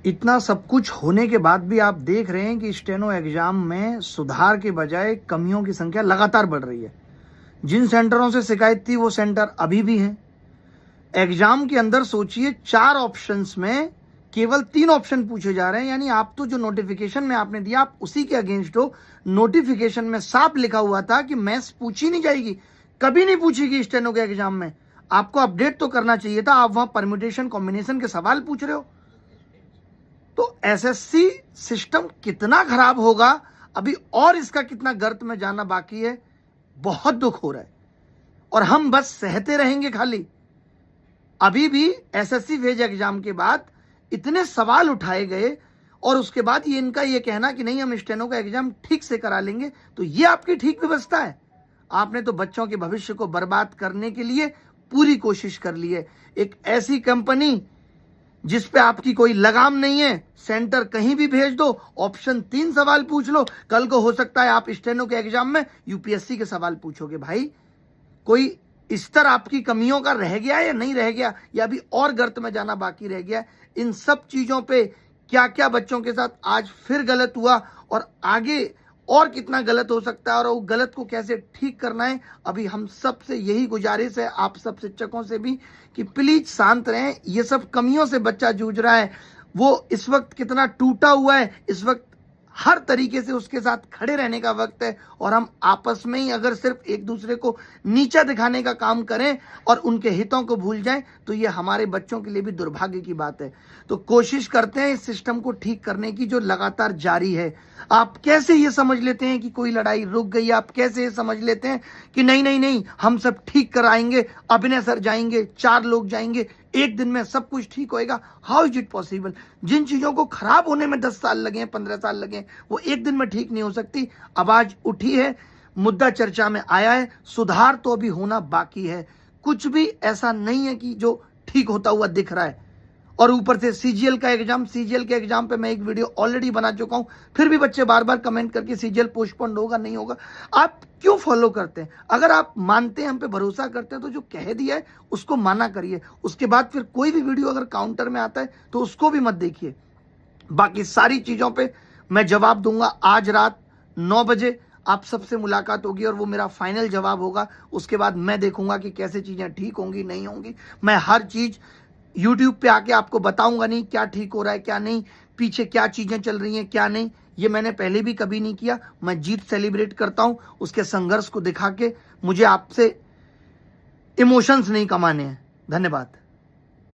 इतना सब कुछ होने के बाद भी आप देख रहे हैं कि स्टेनो एग्जाम में सुधार के बजाय कमियों की संख्या लगातार बढ़ रही है। जिन सेंटरों से शिकायत थी वो सेंटर अभी भी हैं। एग्जाम के अंदर सोचिए 4 ऑप्शंस में केवल 3 ऑप्शन पूछे जा रहे हैं, यानी आप तो जो नोटिफिकेशन में आपने दिया आप उसी के अगेंस्ट हो। नोटिफिकेशन में साफ लिखा हुआ था कि मैथ्स पूछी नहीं जाएगी, कभी नहीं पूछेगी स्टेनो के एग्जाम में। आपको अपडेट तो करना चाहिए था, आप वहां परम्यूटेशन कॉम्बिनेशन के सवाल पूछ रहे हो। तो एसएससी सिस्टम कितना खराब होगा अभी, और इसका कितना गर्त में जाना बाकी है। बहुत दुख हो रहा है और हम बस सहते रहेंगे खाली। अभी भी एसएससी वेज एग्जाम के बाद इतने सवाल उठाए गए और उसके बाद ये इनका ये कहना कि नहीं हम स्टेनो का एग्जाम ठीक से करा लेंगे, तो ये आपकी ठीक व्यवस्था है? आपने तो बच्चों के भविष्य को बर्बाद करने के लिए पूरी कोशिश कर ली है। एक ऐसी कंपनी जिस पे आपकी कोई लगाम नहीं है, सेंटर कहीं भी भेज दो, ऑप्शन 3 सवाल पूछ लो, कल को हो सकता है आप स्टेनो के एग्जाम में यूपीएससी के सवाल पूछोगे। भाई कोई स्तर आपकी कमियों का रह गया या नहीं रह गया, या अभी और गर्त में जाना बाकी रह गया? इन सब चीजों पे क्या क्या बच्चों के साथ आज फिर गलत हुआ और आगे और कितना गलत हो सकता है और वो गलत को कैसे ठीक करना है, अभी हम सबसे यही गुजारिश है, आप सब शिक्षकों से भी, कि प्लीज शांत रहें। ये सब कमियों से बच्चा जूझ रहा है, वो इस वक्त कितना टूटा हुआ है, इस वक्त हर तरीके से उसके साथ खड़े रहने का वक्त है। और हम आपस में ही अगर सिर्फ एक दूसरे को नीचा दिखाने का काम करें और उनके हितों को भूल जाएं, तो ये हमारे बच्चों के लिए भी दुर्भाग्य की बात है। तो कोशिश करते हैं इस सिस्टम को ठीक करने की जो लगातार जारी है। आप कैसे ये समझ लेते हैं कि कोई लड़ाई रुक गई? आप कैसे ये समझ लेते हैं कि नहीं नहीं नहीं हम सब ठीक कराएंगे, अभिनय सर जाएंगे, 4 लोग जाएंगे, एक दिन में सब कुछ ठीक होएगा? How is it possible? जिन चीजों को खराब होने में 10 साल लगे, 15 साल लगे, वो एक दिन में ठीक नहीं हो सकती। आवाज उठी है, मुद्दा चर्चा में आया है, सुधार तो अभी होना बाकी है। कुछ भी ऐसा नहीं है कि जो ठीक होता हुआ दिख रहा है। और ऊपर से सीजीएल के एग्जाम पे मैं एक वीडियो ऑलरेडी बना चुका हूं, फिर भी बच्चे बार बार कमेंट करके सीजीएल पोस्टपोन्ड होगा नहीं होगा। आप क्यों फॉलो करते हैं? अगर आप मानते हैं, हम पे भरोसा करते हैं, तो जो कह दिया है उसको माना करिए। उसके बाद फिर कोई भी वीडियो अगर काउंटर में आता है तो उसको भी मत देखिए। बाकी सारी चीजों पे मैं जवाब दूंगा। आज रात 9 बजे आप सबसे मुलाकात होगी और वो मेरा फाइनल जवाब होगा। उसके बाद मैं देखूंगा कि कैसे चीजें ठीक होंगी नहीं होंगी। मैं हर चीज YouTube पे आके आपको बताऊंगा नहीं क्या ठीक हो रहा है क्या नहीं, पीछे क्या चीजें चल रही हैं क्या नहीं। ये मैंने पहले भी कभी नहीं किया। मैं जीत सेलिब्रेट करता हूं, उसके संघर्ष को दिखा के। मुझे आपसे इमोशंस नहीं कमाने हैं। धन्यवाद।